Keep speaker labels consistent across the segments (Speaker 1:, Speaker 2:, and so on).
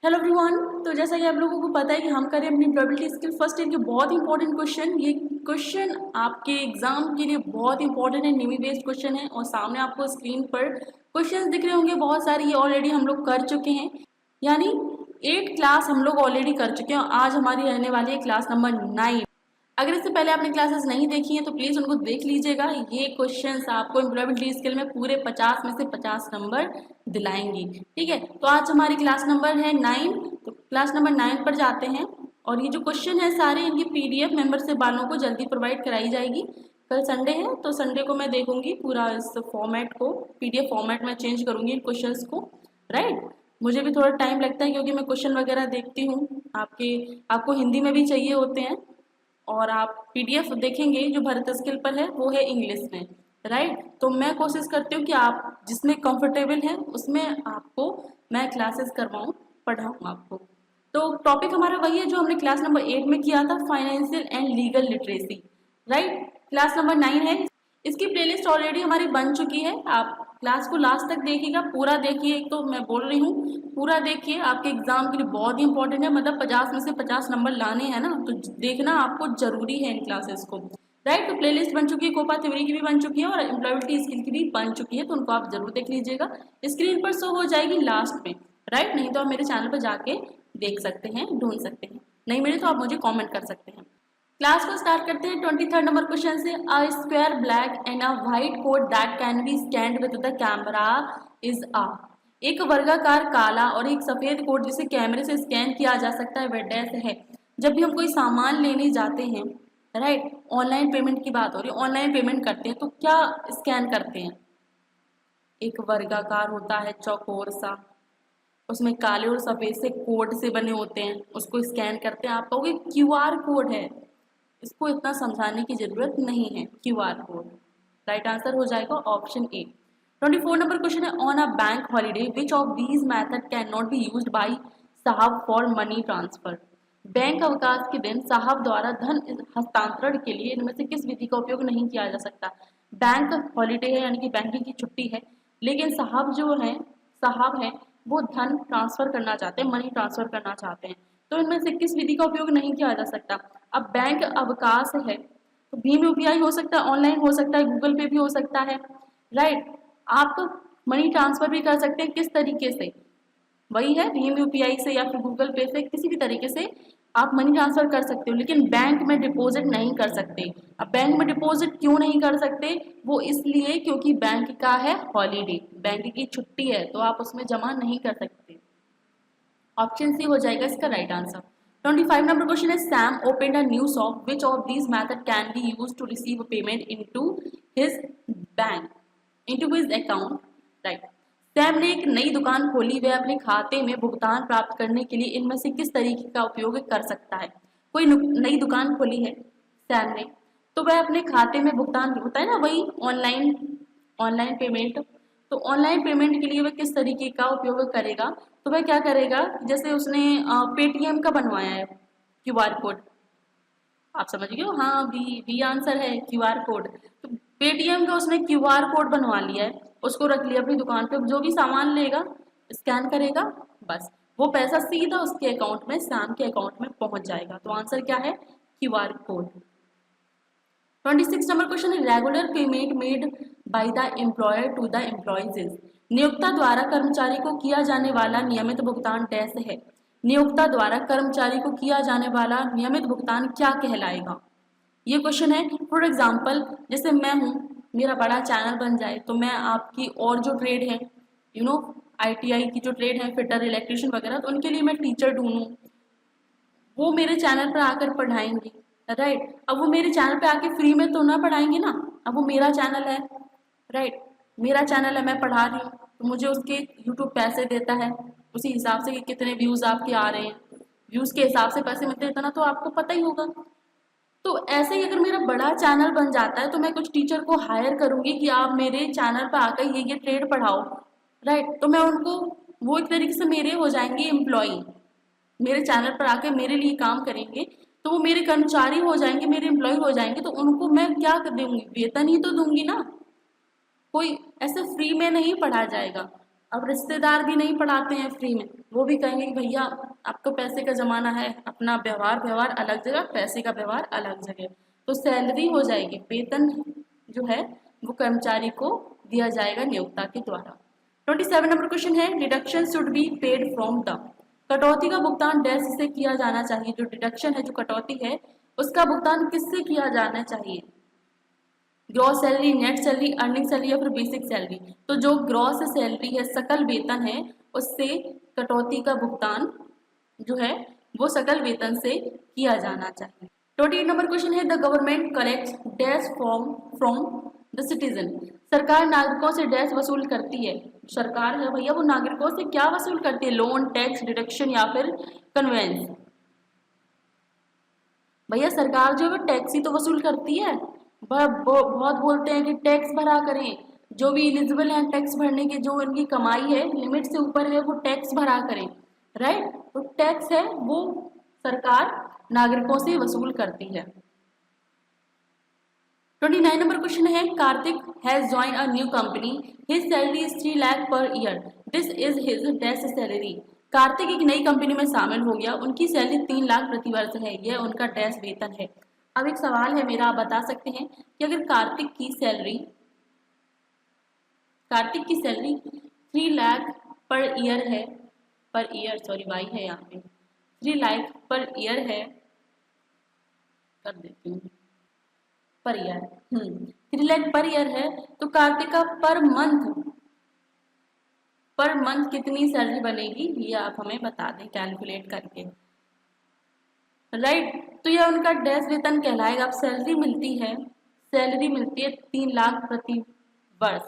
Speaker 1: Hello everyone. तो जैसा कि आप लोगों को पता है कि हम करें अपनी प्रोबेबिलिटी स्किल फर्स्ट ईयर के बहुत इंपॉर्टेंट क्वेश्चन। ये क्वेश्चन आपके एग्जाम के लिए बहुत इंपॉर्टेंट है, नेवी बेस्ड क्वेश्चन है और सामने आपको स्क्रीन पर क्वेश्चंस दिख रहे होंगे बहुत सारे। ये ऑलरेडी हम लोग कर चुके हैं, यानी 8 क्लास हम लोग ऑलरेडी कर चुके हैं और आज हमारी रहने वाली है क्लास नंबर 9। अगर इससे पहले आपने क्लासेस नहीं देखी हैं तो प्लीज़ उनको देख लीजिएगा। ये क्वेश्चंस आपको एम्प्लॉयमेंट स्किल में पूरे 50 में से 50 नंबर दिलाएंगी। ठीक है, तो आज हमारी क्लास नंबर है 9। तो क्लास नंबर 9 पर जाते हैं और ये जो क्वेश्चन है सारे इनकी पीडीएफ मेंबरशिप वालों को जल्दी प्रोवाइड कराई जाएगी। कल संडे है तो संडे को मैं देखूंगी पूरा इस फॉर्मेट को, पीडीएफ फॉर्मेट में चेंज करूंगी इन क्वेश्चंस को। राइट, मुझे भी थोड़ा टाइम लगता है क्योंकि मैं क्वेश्चन वगैरह देखती हूँ, आपको हिंदी में भी चाहिए होते हैं और आप पीडीएफ देखेंगे जो भारत स्किल पर है वो है इंग्लिश में। राइट, तो मैं कोशिश करती हूँ कि आप जिसमें कंफर्टेबल है उसमें आपको मैं क्लासेस करवाऊँ, पढ़ाऊँ आपको। तो टॉपिक हमारा वही है जो हमने क्लास नंबर 8 में किया था, financial and legal literacy. Right, class number 9 है। इसकी प्लेलिस्ट ऑलरेडी हमारी बन चुकी है, आप क्लास को लास्ट तक देखिएगा, पूरा देखिए। एक तो मैं बोल रही हूँ पूरा देखिए, आपके एग्जाम के लिए बहुत ही इंपॉर्टेंट है। मतलब 50 में से 50 नंबर लाने हैं ना, तो देखना आपको जरूरी है इन क्लासेस को। राइट, तो प्लेलिस्ट बन चुकी है, कोपा थ्योरी की भी बन चुकी है और एम्प्लॉयबिलिटी स्किल की भी बन चुकी है, तो उनको आप जरूर देख लीजिएगा। स्क्रीन पर शो हो जाएगी लास्ट में। राइट, नहीं तो आप मेरे चैनल पर जाके देख सकते हैं, ढूंढ सकते हैं। नहीं मिले तो आप मुझे कॉमेंट कर सकते हैं। क्लास को स्टार्ट करते हैं 23rd नंबर क्वेश्चन से। A square black and a white code that can be scanned with the camera is a. एक वर्गाकार काला और एक सफेद कोड जिसे कैमरे से स्कैन किया जा सकता है वह डैश है। जब भी हम कोई सामान लेने जाते हैं, राइट, ऑनलाइन पेमेंट की बात हो रही है, ऑनलाइन पेमेंट करते हैं तो क्या स्कैन करते हैं? एक वर्गाकार होता है चौकोर सा, उसमें काले और सफेद से कोड से बने होते हैं, उसको स्कैन करते हैं। आप कहोगे क्यूआर कोड है, इसको इतना समझाने की जरूरत नहीं है, क्यूआर कोड। राइट आंसर हो जाएगा ऑप्शन ए। 24 नंबर क्वेश्चन है, on a bank holiday which of these method can not be used by साहब फॉर मनी ट्रांसफर। बैंक अवकाश के दिन साहब द्वारा धन हस्तांतरण के लिए इनमें से किस विधि का उपयोग नहीं किया जा सकता? बैंक हॉलीडे है यानी कि बैंकिंग की छुट्टी है, लेकिन साहब है वो धन ट्रांसफर करना चाहते हैं, मनी ट्रांसफर करना चाहते हैं, तो इनमें से किस विधि का उपयोग नहीं किया जा सकता? अब बैंक अवकाश है तो भीम यूपीआई हो सकता है, ऑनलाइन हो सकता है, गूगल पे भी हो सकता है। राइट, आप मनी ट्रांसफर भी कर सकते हैं, किस तरीके से? वही है, भीम यूपीआई से या फिर गूगल पे से, किसी भी तरीके से आप मनी ट्रांसफर कर सकते हो, लेकिन बैंक में डिपॉजिट नहीं कर सकते। अब बैंक में डिपॉजिट क्यों नहीं कर सकते? वो इसलिए क्योंकि बैंक का है हॉलीडे, बैंक की छुट्टी है, तो आप उसमें जमा नहीं कर सकते। ऑप्शन सी हो जाएगा इसका राइट आंसर। 25 नंबर क्वेश्चन है, Sam opened a new shop which of these method can be used to receive payment into his bank into his account. Right, Sam ने एक नई दुकान खोली, वह अपने खाते में भुगतान प्राप्त करने के लिए इनमें से किस तरीके का उपयोग कर सकता है? कोई नई दुकान खोली है सैम ने, तो वह अपने खाते में भुगतान होता है ना, वही ऑनलाइन ऑनलाइन पेमेंट। तो ऑनलाइन पेमेंट के लिए वह किस तरीके का उपयोग करेगा? तो वह क्या करेगा, जैसे उसने पेटीएम का बनवाया है क्यूआर कोड, आप समझ गए हो, हाँ बी बी आंसर है क्यूआर कोड। तो पेटीएम का उसने क्यूआर कोड बनवा लिया है, उसको रख लिया अपनी दुकान पे, जो भी सामान लेगा स्कैन करेगा, बस वो पैसा सीधा उसके अकाउंट में, सैम के अकाउंट में पहुंच जाएगा। तो आंसर क्या है? QR code. 26 नंबर क्वेश्चन है, regular payment made by the employer to the employees. नियोक्ता द्वारा कर्मचारी को किया जाने वाला नियमित भुगतान डैश है। नियोक्ता द्वारा कर्मचारी को किया जाने वाला नियमित भुगतान क्या कहलाएगा? ये क्वेश्चन है। फॉर एग्जाम्पल, जैसे मैं हूँ, मेरा बड़ा चैनल बन जाए तो मैं आपकी और जो ट्रेड है, यू नो आईटीआई की जो ट्रेड है, फिटर, इलेक्ट्रिशियन वगैरह, तो उनके लिए मैं टीचर ढूंढूं, वो मेरे चैनल पर आकर पढ़ाएंगे। राइट, अब वो मेरे चैनल पे आके फ्री में तो ना पढ़ाएंगे ना, अब वो मेरा चैनल है। राइट, मेरा चैनल है, मैं पढ़ा रही हूँ, तो मुझे उसके यूट्यूब पैसे देता है उसी हिसाब से कि कितने व्यूज आपके आ रहे हैं, व्यूज के हिसाब से पैसे मिलते हैं, इतना तो आपको पता ही होगा। तो ऐसे ही अगर मेरा बड़ा चैनल बन जाता है तो मैं कुछ टीचर को हायर करूंगी कि आप मेरे चैनल पर आकर ये ट्रेड पढ़ाओ। राइट, तो मैं उनको, वो एक तरीके से मेरे हो जाएंगे एम्प्लॉई, मेरे चैनल पर आके मेरे लिए काम करेंगे, तो वो मेरे कर्मचारी हो जाएंगे, मेरे एम्प्लॉय हो जाएंगे, तो उनको मैं क्या दूंगी? वेतन ही तो दूंगी ना, कोई ऐसे फ्री में नहीं पढ़ा जाएगा। अब रिश्तेदार भी नहीं पढ़ाते हैं फ्री में, वो भी कहेंगे कि भैया अब तो पैसे का ज़माना है, अपना व्यवहार अलग जगह, पैसे का व्यवहार अलग जगह। तो सैलरी हो जाएगी, वेतन जो है वो कर्मचारी को दिया जाएगा नियोक्ता के द्वारा। 27 नंबर क्वेश्चन है, deduction should be paid from the, कटौती का भुगतान डैश से किया जाना चाहिए। जो डिडक्शन है, जो कटौती है, उसका भुगतान किससे किया जाना चाहिए? Gross salary, net salary, earning salary या फिर बेसिक सैलरी। तो जो ग्रॉस सैलरी है, सकल वेतन है, उससे कटौती का भुगतान जो है वो सकल वेतन से किया जाना चाहिए। 28 नंबर क्वेश्चन है, the government collects dash from the citizen, सरकार नागरिकों से डैश वसूल करती है। सरकार है भैया, वो नागरिकों से क्या वसूल करती है? लोन, टैक्स, डिडक्शन या फिर कन्वेंस। भैया सरकार जो है वो टैक्स ही तो वसूल करती है। बहुत बोलते हैं कि टैक्स भरा करें, जो भी एलिजिबल हैं टैक्स भरने की, जो इनकी कमाई है लिमिट से ऊपर है, वो टैक्स भरा करें, राइट। तो टैक्स है वो सरकार नागरिकों से वसूल करती है। 29 नंबर क्वेश्चन है, Kartik has join a new company, his salary is 3 lakh per year, this is his dash salary. Kartik एक नई कंपनी में शामिल हो गया, उनकी सैलरी 3 लाख प्रति वर्ष है, यह उनका डैश वेतन है। अब एक सवाल है मेरा, आप बता सकते हैं कि अगर कार्तिक की सैलरी 3 लाख पर ईयर है, पर ईयर सॉरी वाई है यहाँ पे, 3 लाख पर ईयर है, कर देती हूँ per year, 3 lakh per year है, तो कार्तिक का पर मंथ कितनी सैलरी बनेगी, ये आप हमें बता दें कैलकुलेट करके, राइट। तो यह उनका डैश वेतन कहलाएगा। अब सैलरी मिलती है 3 लाख प्रति वर्ष,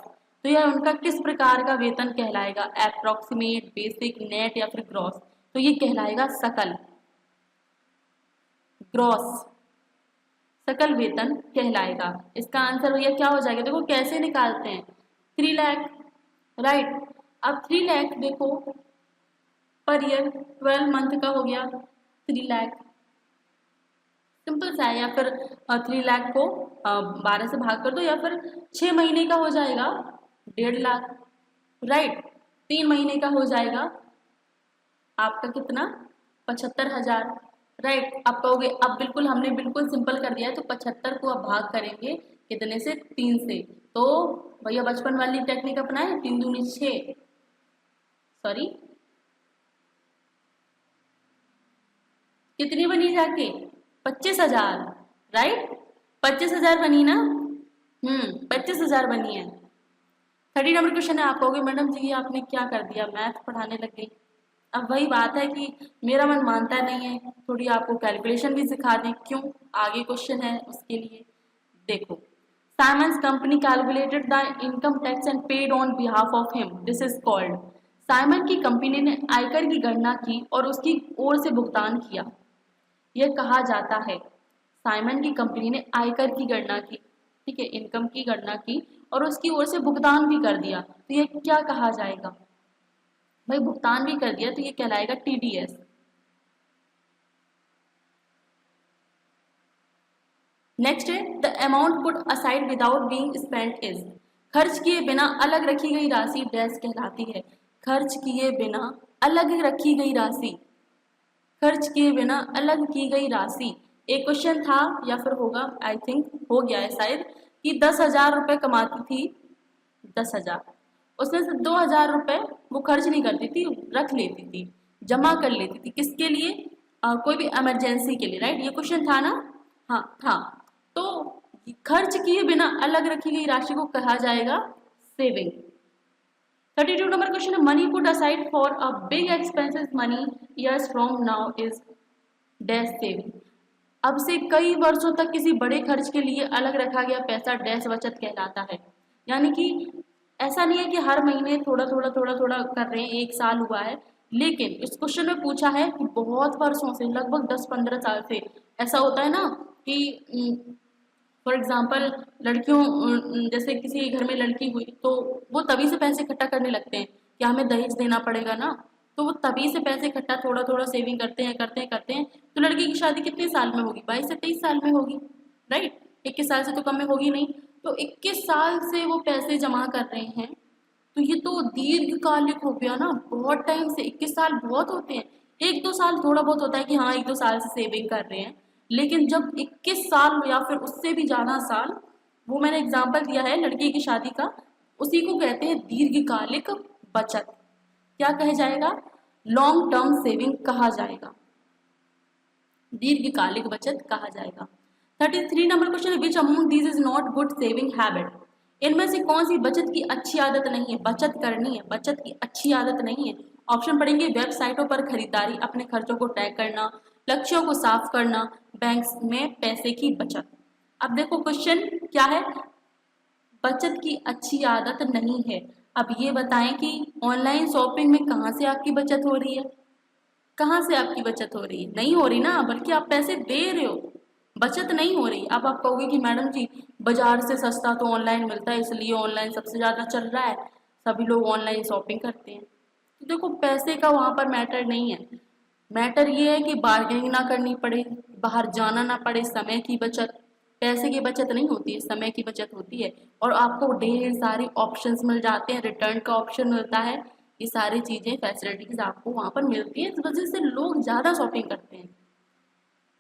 Speaker 1: तो यह उनका किस प्रकार का वेतन कहलाएगा? अप्रोक्सीमेट, बेसिक, नेट या फिर ग्रॉस? तो ये कहलाएगा सकल, ग्रॉस, सकल वेतन कहलाएगा। इसका आंसर भैया क्या हो जाएगा? देखो कैसे निकालते हैं, 3 लाख, राइट। अब 3 लाख देखो पर ईयर 12 मंथ का हो गया 3 लाख, सिंपल सा है। या फिर 3 लाख को 12 से भाग कर दो, या फिर 6 महीने का हो जाएगा 1.5 लाख, राइट। 3 महीने का हो जाएगा आपका कितना? 75,000, राइट। आप कहोगे अब बिल्कुल हमने बिल्कुल सिंपल कर दिया है, तो 75 को अब भाग करेंगे कितने से? 3 से। तो भैया बचपन वाली टेक्निक अपनाए, 3 दूनी 6, सॉरी कितनी बनी जाके? 25,000, राइट। 25,000 बनी ना? 25,000 बनी है। 30 नंबर क्वेश्चन है, आप कहोगे मैडम जी ये आपने क्या कर दिया, मैथ पढ़ाने लग गई। अब वही बात है कि मेरा मन मानता नहीं है, थोड़ी आपको कैलकुलेशन भी सिखा दें। क्यों? आगे क्वेश्चन है उसके लिए। देखो, Simon's company calculated the income tax and paid on behalf of him, this is called. Simon की कंपनी ने आयकर की गणना की और उसकी ओर से भुगतान किया, यह कहा जाता है। साइमन की कंपनी ने आयकर की गणना की, ठीक है, इनकम की गणना की और उसकी ओर से भुगतान भी कर दिया, तो ये क्या कहा जाएगा? भाई भुगतान भी कर दिया तो ये कहलाएगा टीडीएस। नेक्स्ट है, the amount put aside without being spent is, खर्च किए बिना अलग रखी गई राशि डैश कहलाती है। खर्च किए बिना अलग रखी गई राशि, खर्च किए बिना अलग की गई राशि। एक क्वेश्चन था या फिर होगा, आई थिंक हो गया है शायद, कि 10,000 रुपये कमाती थी, 10,000, उसमें से 2,000 रुपये वो खर्च नहीं करती थी, रख लेती थी, जमा कर लेती थी, किसके लिए? कोई भी इमरजेंसी के लिए, राइट। ये क्वेश्चन था ना? हाँ था। तो खर्च किए बिना अलग रखी गई राशि को कहा जाएगा सेविंग। 32 नंबर क्वेश्चन है, money put aside for a big expenses money years from now is dash saving. अब से कई वर्षों तक किसी बड़े खर्च के लिए अलग रखा गया पैसा डैश बचत कहलाता है। यानी कि ऐसा नहीं है कि हर महीने थोड़ा थोड़ा थोड़ा थोड़ा कर रहे हैं, 1 साल हुआ है, लेकिन इस क्वेश्चन में पूछा है कि बहुत वर्षों से, लगभग 10-15 साल से। ऐसा होता है ना कि फॉर एग्जाम्पल लड़कियों, जैसे किसी घर में लड़की हुई तो वो तभी से पैसे इकट्ठा करने लगते हैं कि हमें दहेज देना पड़ेगा ना, तो वो तभी से पैसे इकट्ठा थोड़ा थोड़ा सेविंग करते हैं करते हैं करते हैं। तो लड़की की शादी कितने साल में होगी? 22 से 23 साल में होगी, राइट। 21 साल से तो कम में होगी नहीं। तो 21 साल से वो पैसे जमा कर रहे हैं, तो ये तो दीर्घकालिक हो गया ना, बहुत टाइम से। 21 साल बहुत होते हैं, 1-2 साल थोड़ा बहुत होता है कि हाँ 1-2 साल से सेविंग कर रहे हैं, लेकिन जब 21 साल या फिर उससे भी ज़्यादा साल, वो मैंने एग्जाम्पल दिया है लड़की की शादी का, उसी को कहते हैं दीर्घकालिक बचत। क्या कहा जाएगा? लॉन्ग टर्म सेविंग कहा जाएगा, दीर्घकालिक बचत कहा जाएगा। 33 नंबर क्वेश्चन है, which among this is not good saving habit? इनमें से कौन सी बचत की अच्छी आदत नहीं है? बचत करनी है, बचत की अच्छी आदत नहीं है। ऑप्शन पढ़ेंगे, वेबसाइटों पर खरीदारी, अपने खर्चों को ट्रैक करना, लक्ष्यों को साफ करना, बैंक में पैसे की बचत। अब देखो क्वेश्चन क्या है, बचत की अच्छी आदत नहीं है। अब ये बताएं कि ऑनलाइन शॉपिंग में कहाँ से आपकी बचत हो रही है? कहाँ से आपकी बचत हो रही है? नहीं हो रही ना, बल्कि आप पैसे दे रहे हो, बचत नहीं हो रही। अब आप कहोगे कि मैडम जी बाजार से सस्ता तो ऑनलाइन मिलता है, इसलिए ऑनलाइन सबसे ज़्यादा चल रहा है, सभी लोग ऑनलाइन शॉपिंग करते हैं। तो देखो पैसे का वहाँ पर मैटर नहीं है, मैटर ये है कि बार्गेनिंग ना करनी पड़े, बाहर जाना ना पड़े, समय की बचत। पैसे की बचत नहीं होती है, समय की बचत होती है। और आपको ढेर सारे ऑप्शंस मिल जाते हैं, रिटर्न का ऑप्शन मिलता है, ये सारी चीज़ें फैसिलिटीज आपको वहाँ पर मिलती है, इस वजह से लोग ज़्यादा शॉपिंग करते हैं।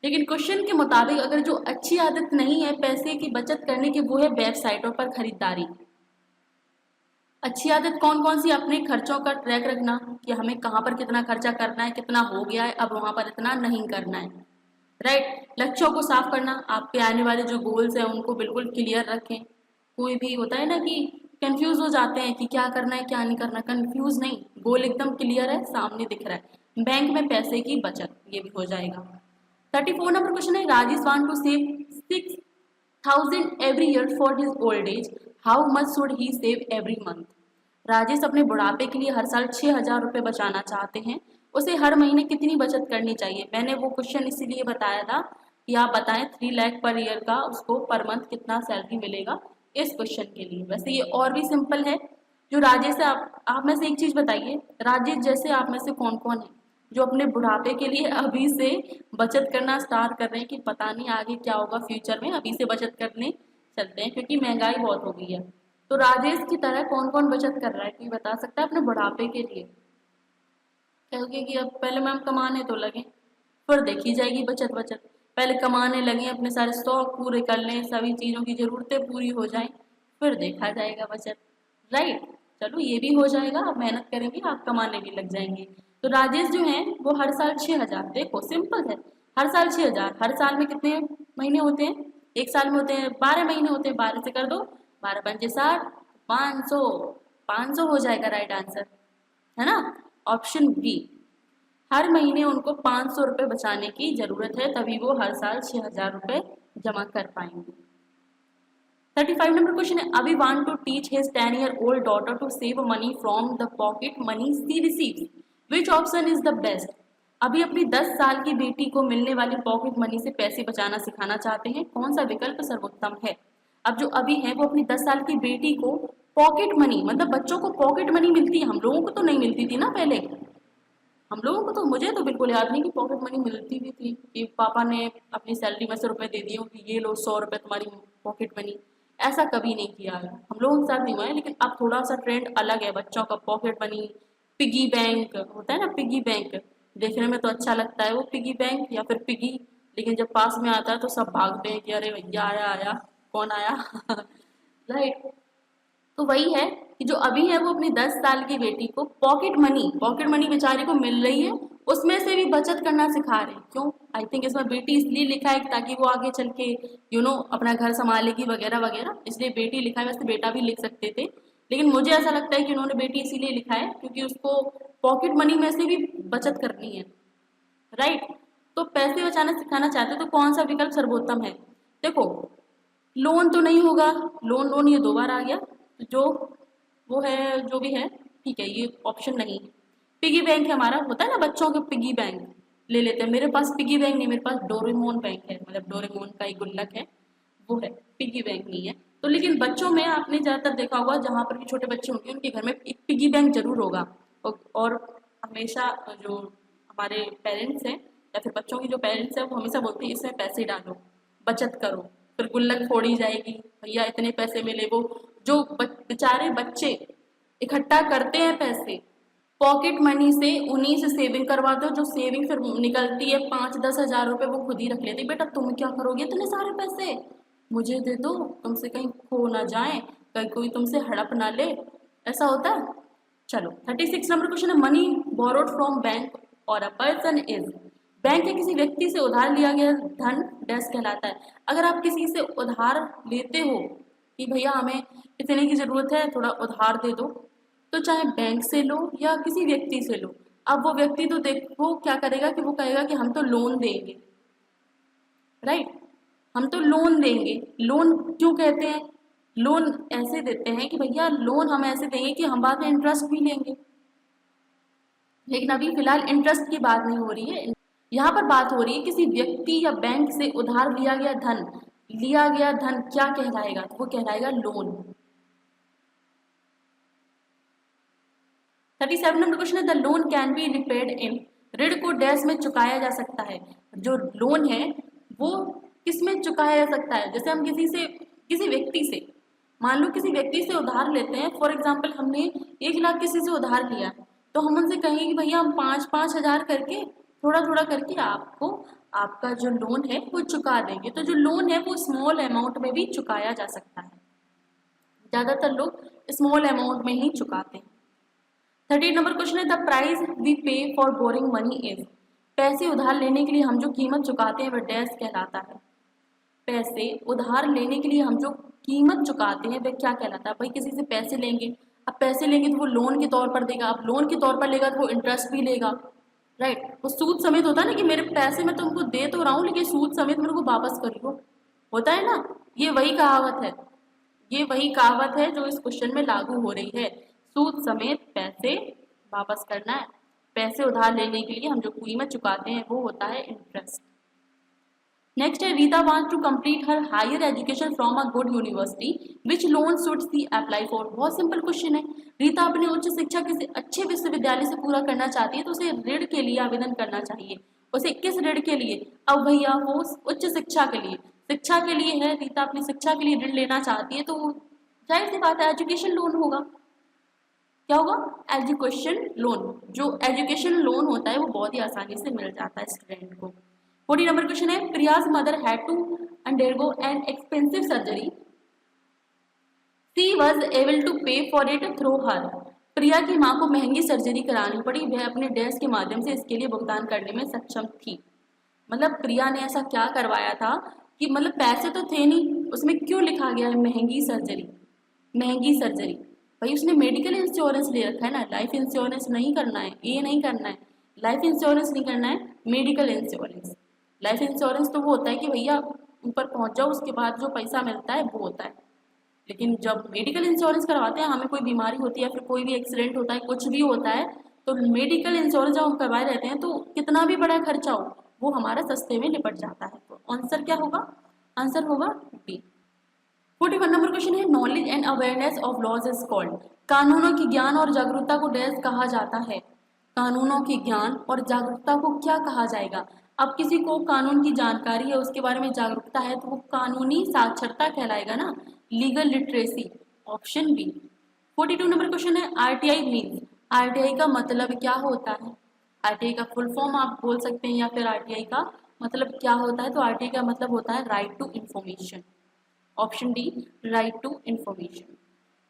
Speaker 1: लेकिन क्वेश्चन के मुताबिक अगर जो अच्छी आदत नहीं है पैसे की बचत करने की, वो है वेबसाइटों पर खरीदारी। अच्छी आदत कौन कौन सी? अपने खर्चों का ट्रैक रखना कि हमें कहाँ पर कितना खर्चा करना है, कितना हो गया है, अब वहाँ पर इतना नहीं करना है। राइट, लक्ष्यों को साफ करना, आपके आने वाले जो गोल्स हैं उनको बिल्कुल क्लियर रखें। कोई भी होता है ना कि कंफ्यूज हो जाते हैं कि क्या करना है क्या नहीं करना, कंफ्यूज नहीं, गोल एकदम क्लियर है, सामने दिख रहा है। बैंक में पैसे की बचत, ये भी हो जाएगा। 34 नंबर क्वेश्चन है, Rajesh want to save 6,000 every year for his old age, how much should he save every month? Rajesh अपने बुढ़ापे के लिए हर साल 6,000 रुपये बचाना चाहते हैं, उसे हर महीने कितनी बचत करनी चाहिए? मैंने वो क्वेश्चन इसीलिए बताया था कि आप बताएं 3 लाख पर ईयर का उसको पर मंथ कितना सैलरी मिलेगा, इस क्वेश्चन के लिए। वैसे ये और भी सिंपल है। जो राजेश है, आप में से एक चीज़ बताइए, राजेश जैसे आप में से कौन कौन है जो अपने बुढ़ापे के लिए अभी से बचत करना स्टार्ट कर रहे हैं कि पता नहीं आगे क्या होगा फ्यूचर में, अभी से बचत करने चलते हैं क्योंकि महंगाई बहुत हो गई है। तो राजेश की तरह कौन कौन बचत कर रहा है, कोई बता सकता है अपने बुढ़ापे के लिए? कहोगे कि अब पहले मैम कमाने तो लगे, फिर देखी जाएगी बचत। बचत पहले कमाने लगे, अपने सारे शौक पूरे कर लें, सभी चीज़ों की ज़रूरतें पूरी हो जाएं, फिर देखा जाएगा बचत। राइट, चलो ये भी हो जाएगा, आप मेहनत करेंगे आप कमाने भी लग जाएंगे। तो राजेश जो हैं वो हर साल 6,000, देखो सिंपल है, हर साल 6,000, हर साल में कितने महीने होते हैं? एक साल में होते हैं 12 महीने होते हैं, 12 से कर दो, 12 पंजे 60, 500, 500 हो जाएगा राइट आंसर, है ना? ऑप्शन बी, हर महीने उनको 500 रुपये बचाने की जरूरत है, तभी वो हर साल 6,000 रुपये जमा कर पाएंगे। 35 नंबर क्वेश्चन है, Abhi want to teach his 10-year-old daughter to save money from the pocket money she receives, which option is the best? Abhi अपनी 10 साल की बेटी को मिलने वाली पॉकेट मनी से पैसे बचाना सिखाना चाहते हैं, कौन सा विकल्प सर्वोत्तम है? अब जो अभी है वो अपनी 10 साल की बेटी को पॉकेट मनी, मतलब बच्चों को पॉकेट मनी मिलती है, हम लोगों को तो नहीं मिलती थी ना पहले, हम लोगों को तो, मुझे तो बिल्कुल याद नहीं कि पॉकेट मनी मिलती भी थी कि पापा ने अपनी सैलरी में से रुपए दे दिए हो कि ये लो 100 रुपये तुम्हारी पॉकेट मनी, ऐसा कभी नहीं किया है, हम लोगों के साथ नहीं हुआ है। लेकिन अब थोड़ा सा ट्रेंड अलग है, बच्चों का पॉकेट मनी, पिगी बैंक होता है ना, पिगी बैंक देखने में तो अच्छा लगता है वो पिगी बैंक या फिर पिगी, लेकिन जब पास में आता है तो सब भागते हैं कि अरे भैया आया आया, कौन आया राइट। तो वही है कि जो अभी है वो अपनी 10 साल की बेटी को पॉकेट मनी बेचारी को मिल रही है, उसमें से भी बचत करना सिखा रहे हैं। क्यों? आई थिंक इसमें बेटी इसलिए लिखा है ताकि वो आगे चल के अपना घर संभालेगी वगैरह वगैरह, इसलिए बेटी लिखा है, वैसे बेटा भी लिख सकते थे, लेकिन मुझे ऐसा लगता है कि उन्होंने बेटी इसीलिए लिखा है क्योंकि उसको पॉकेट मनी में से भी बचत करनी है। राइट, तो पैसे बचाना सिखाना चाहते हो तो कौन सा विकल्प सर्वोत्तम है? देखो लोन तो नहीं होगा, लोन लोन ये 2 बार आ गया, तो जो वो है जो भी है ठीक है, ये ऑप्शन नहीं है। पिगी बैंक है हमारा, होता है ना बच्चों के पिगी बैंक ले लेते हैं, मेरे पास पिगी बैंक नहीं, मेरे पास डोरेमोन बैंक है, मतलब डोरेमोन का एक गुल्लक है वो है, पिगी बैंक नहीं है। तो लेकिन बच्चों में आपने ज़्यादातर देखा होगा जहाँ पर भी छोटे बच्चे होंगे उनके घर में एक पिगी बैंक जरूर होगा। और हमेशा जो हमारे पेरेंट्स हैं या फिर बच्चों की जो पेरेंट्स हैं वो हमेशा बोलते हैं इसमें पैसे डालो, बचत करो, फिर गुल्लक फोड़ी जाएगी, भैया इतने पैसे मिले, वो जो बेचारे बच्चे इकट्ठा करते हैं पैसे, पॉकेट मनी से उन्हीं से सेविंग करवाते हो, जो सेविंग फिर निकलती है 5-10 हज़ार रुपये वो खुद ही रख लेते। बेटा तुम क्या करोगे इतने सारे पैसे, मुझे दे दो, तुमसे कहीं खो ना जाए, कहीं कोई तुमसे हड़प ना ले, ऐसा होता है। चलो 36 नंबर क्वेश्चन है, मनी बोरोड फ्रॉम बैंक और अ पर्सन इज। बैंक या किसी व्यक्ति से उधार लिया गया धन डैश कहलाता है। अगर आप किसी से उधार लेते हो कि भैया हमें इतने की ज़रूरत है थोड़ा उधार दे दो, तो चाहे बैंक से लो या किसी व्यक्ति से लो, अब वो व्यक्ति तो देखो क्या करेगा कि वो कहेगा कि हम तो लोन देंगे, राइट, हम तो लोन देंगे। लोन क्यों कहते हैं, लोन ऐसे देते हैं कि भैया लोन हम ऐसे देंगे कि हम बाद में इंटरेस्ट भी लेंगे, लेकिन अभी फिलहाल इंटरेस्ट की बात नहीं हो रही है, यहाँ पर बात हो रही है किसी व्यक्ति या बैंक से उधार लिया गया धन। लिया गया धन क्या कहलाएगा, तो वो कहलाएगा लोन। 37 नंबर क्वेश्चन है, the loan can be repaid इन। ऋण को डैश में चुकाया जा सकता है। जो लोन है वो किस में चुकाया जा सकता है, जैसे हम किसी व्यक्ति से, मान लो किसी व्यक्ति से उधार लेते हैं, फॉर एग्जाम्पल हमने 1 लाख किसी से उधार लिया, तो हम उनसे कहेंगे कि भैया हम 5-5 हज़ार करके थोड़ा थोड़ा करके आपको आपका जो लोन है वो चुका देंगे। तो जो लोन है वो स्मॉल अमाउंट में भी चुकाया जा सकता है, ज़्यादातर लोग स्मॉल अमाउंट में ही चुकाते हैं। 30 नंबर क्वेश्चन है, द प्राइस वी पे फॉर बोरिंग मनी इज। पैसे उधार लेने के लिए हम जो कीमत चुकाते हैं वह डैश कहलाता है। पैसे उधार लेने के लिए हम जो कीमत चुकाते हैं वह क्या कहलाता है। भाई किसी से पैसे लेंगे, अब पैसे लेंगे तो वो लोन के तौर पर देगा, अब लोन के तौर पर लेगा तो वो इंटरेस्ट भी लेगा, राइट। वो सूद समेत होता है ना कि मेरे पैसे मैं तुमको दे तो रहा हूँ लेकिन सूद समेत मेरे को वापस करियो, होता है ना। ये वही कहावत है, ये वही कहावत है जो इस क्वेश्चन में लागू हो रही है। सूद समेत पैसे वापस करना है। पैसे उधार लेने के लिए हम जो कीमत चुकाते हैं वो होता है इंटरेस्ट। नेक्स्ट है, Rita wants to complete her higher education from a good university, which loan should she apply for. बहुत सिंपल क्वेश्चन है। रीता अपनी उच्च शिक्षा किसी अच्छे विश्वविद्यालय से पूरा करना चाहती है तो उसे ऋण के लिए आवेदन करना चाहिए। उसे किस ऋण के लिए, अब भैया वो उच्च शिक्षा के लिए, शिक्षा के लिए है, रीता अपनी शिक्षा के लिए ऋण लेना चाहती है, तो जाहिर सी बात है एजुकेशन लोन होगा। क्या होगा, एजुकेशन लोन। जो एजुकेशन लोन होता है वो बहुत ही आसानी से मिल जाता है स्टूडेंट को। 40 नंबर क्वेश्चन है, Priya's mother had to undergo an expensive surgery, she was able to pay for it through her. Priya की माँ को महंगी सर्जरी करानी पड़ी, वह अपने डैश के माध्यम से इसके लिए भुगतान करने में सक्षम थी। मतलब प्रिया ने ऐसा क्या करवाया था कि मतलब पैसे तो थे नहीं, उसमें क्यों लिखा गया है महंगी सर्जरी। महंगी सर्जरी, भाई उसने मेडिकल इंश्योरेंस ले रखा है ना, लाइफ इंश्योरेंस नहीं करना है, ये नहीं करना है, लाइफ इंश्योरेंस नहीं करना है, मेडिकल इंश्योरेंस। लाइफ इंश्योरेंस तो वो होता है कि भैया ऊपर पहुंच जाओ उसके बाद जो पैसा मिलता है वो होता है, लेकिन जब मेडिकल इंश्योरेंस करवाते हैं, हमें कोई बीमारी होती है, फिर कोई भी एक्सीडेंट होता है, कुछ भी होता है, तो मेडिकल इंश्योरेंस जब हम करवाए रहते हैं तो कितना भी बड़ा खर्चा हो वो हमारा सस्ते में निपट जाता है। तो आंसर क्या होगा, आंसर होगा डी। 41 नंबर क्वेश्चन है, knowledge and awareness of laws is called. कानूनों की ज्ञान और जागरूकता को डैश कहा जाता है। कानूनों की ज्ञान और जागरूकता को क्या कहा जाएगा। अब किसी को कानून की जानकारी है, उसके बारे में जागरूकता है, तो वो कानूनी साक्षरता कहलाएगा ना, legal literacy, option B. 42 number question है, आरटीआई मीन्स। आरटीआई का मतलब क्या होता है। आरटीआई का फुल फॉर्म आप बोल सकते हैं या फिर आरटीआई का मतलब क्या होता है, तो आरटीआई का मतलब होता है right to information, option D, right to information.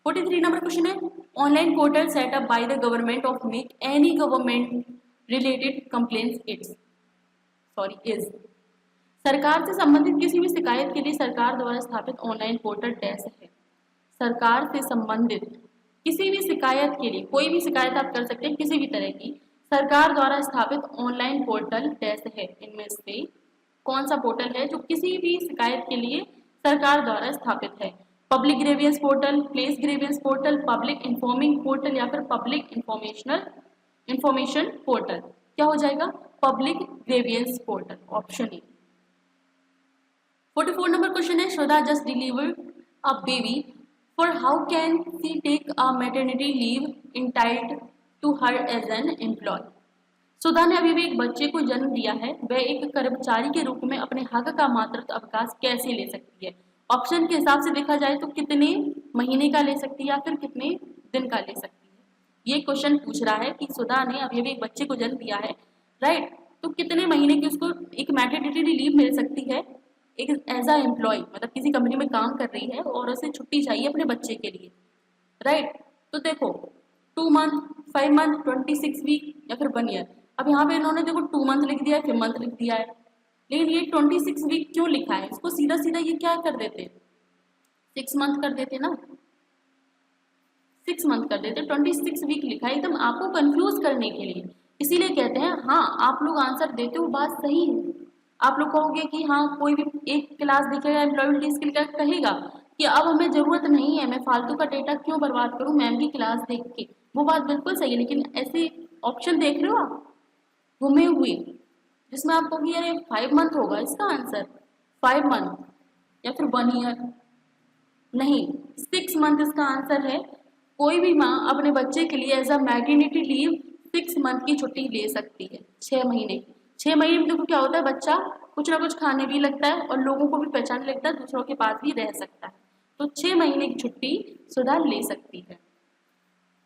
Speaker 1: 43 number question है, online portal set up by the government of make any government related complaints it's is. सरकार से संबंधित किसी भी शिकायत के लिए सरकार द्वारा स्थापित ऑनलाइन पोर्टल डैश है। सरकार से संबंधित किसी भी शिकायत के लिए, कोई भी शिकायत आप कर सकते हैं किसी भी तरह की, सरकार द्वारा स्थापित ऑनलाइन पोर्टल डैश है। इनमें से कौन सा पोर्टल है जो किसी भी शिकायत के लिए सरकार द्वारा स्थापित है। Public grievance portal, place grievance portal, public informing portal या फिर पब्लिक इंफॉर्मेशन पोर्टल। क्या हो जाएगा, public grievance portal, option A. 44 number question है, Shraddha just delivered a baby, for how can she take a maternity leave entitled to her as an employee. Sudha ने अभी भी एक बच्चे को जन्म दिया है, वह एक कर्मचारी के रूप में अपने हक का मातृत्व अवकाश कैसे ले सकती है। ऑप्शन के हिसाब से देखा जाए तो कितने महीने का ले सकती है या फिर कितने दिन का ले सकती है। ये क्वेश्चन पूछ रहा है कि सुधा ने अभी अभी एक बच्चे को जन्म दिया है, राइट, तो कितने महीने की उसको एक मैटरनिटी लीव मिल सकती है एक एज अ एम्प्लॉय, मतलब किसी कंपनी में काम कर रही है और उसे छुट्टी चाहिए अपने बच्चे के लिए, राइट। तो देखो 2 मंथ, 5 मंथ, 26 वीक या फिर 1 ईयर। अब यहाँ पे इन्होंने देखो 2 मंथ लिख दिया है, फिर मंथ लिख दिया है, लेकिन ये 26 वीक क्यों लिखा है? इसको सीधा सीधा ये क्या कर देते, 6 मंथ कर देते ना, 6 मंथ कर देते, 26 वीक लिखा है एकदम आपको कंफ्यूज करने के लिए। इसीलिए कहते हैं हाँ आप लोग आंसर देते हो बात सही है। आप लोग कहोगे कि हाँ कोई भी एक क्लास दिखेगा एम्प्लॉयबिलिटी स्किल का कहेगा कि अब हमें ज़रूरत नहीं है, मैं फालतू का डेटा क्यों बर्बाद करूँ मैम की क्लास देख के। वो बात बिल्कुल सही है, लेकिन ऐसे ऑप्शन देख रहे हो आप घूमे हुए, जिसमें आप कहोगे अरे 5 मंथ होगा इसका आंसर, 5 मंथ या फिर 1 ईयर, नहीं 6 मंथ इसका आंसर है। कोई भी माँ अपने बच्चे के लिए as a maternity leave 6 month की छुट्टी ले सकती है, 6 महीने की। 6 महीने में देखो क्या होता है, बच्चा कुछ ना कुछ खाने भी लगता है और लोगों को भी पहचानने लगता है, दूसरों के पास भी रह सकता है। तो 6 महीने की छुट्टी सुधा ले सकती है।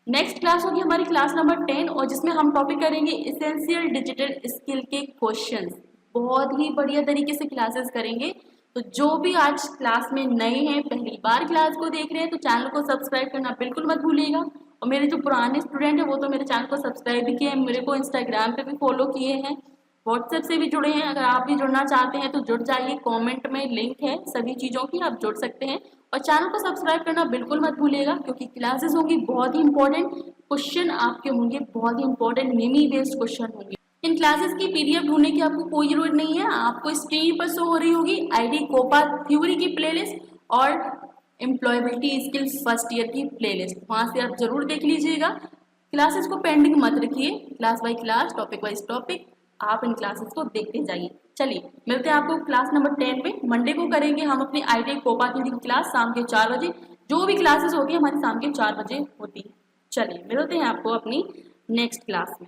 Speaker 1: नेक्स्ट क्लास होगी हमारी क्लास नंबर 10 और जिसमें हम टॉपिक करेंगे इसेंशियल डिजिटल स्किल के क्वेश्चंस। बहुत ही बढ़िया तरीके से क्लासेस करेंगे। तो जो भी आज क्लास में नए हैं, पहली बार क्लास को देख रहे हैं, तो चैनल को सब्सक्राइब करना बिल्कुल मत भूलिएगा। और मेरे जो पुराने स्टूडेंट हैं वो तो मेरे चैनल को सब्सक्राइब भी किए हैं, मेरे को इंस्टाग्राम पे भी फॉलो किए हैं, व्हाट्सएप से भी जुड़े हैं। अगर आप भी जुड़ना चाहते हैं तो जुड़ जाइए, कमेंट में लिंक है सभी चीज़ों की, आप जुड़ सकते हैं। और चैनल को सब्सक्राइब करना बिल्कुल मत भूलिएगा, क्योंकि क्लासेस होंगी बहुत ही इंपॉर्टेंट, क्वेश्चन आपके होंगे बहुत ही इंपॉर्टेंट, निमी बेस्ड क्वेश्चन होंगे। इन क्लासेस की पीडीएफ ढूंढने की आपको कोई जरूरत नहीं है, आपको स्क्रीन पर शो हो रही होगी आईडी कोपा थ्योरी की प्लेलिस्ट और एम्प्लॉयबिलिटी स्किल्स फर्स्ट ईयर की प्लेलिस्ट, वहाँ से आप जरूर देख लीजिएगा। क्लासेस को पेंडिंग मत रखिए, class by class, topic wise topic आप इन क्लासेस को देखते जाइए। चलिए मिलते हैं आपको क्लास नंबर 10 पे। मंडे को करेंगे हम अपनी आईटी कोपा थ्योरी की क्लास शाम के 4 बजे। जो भी क्लासेस होती है हमारी शाम के 4 बजे होती है। चलिए मिलते हैं आपको अपनी नेक्स्ट क्लास में।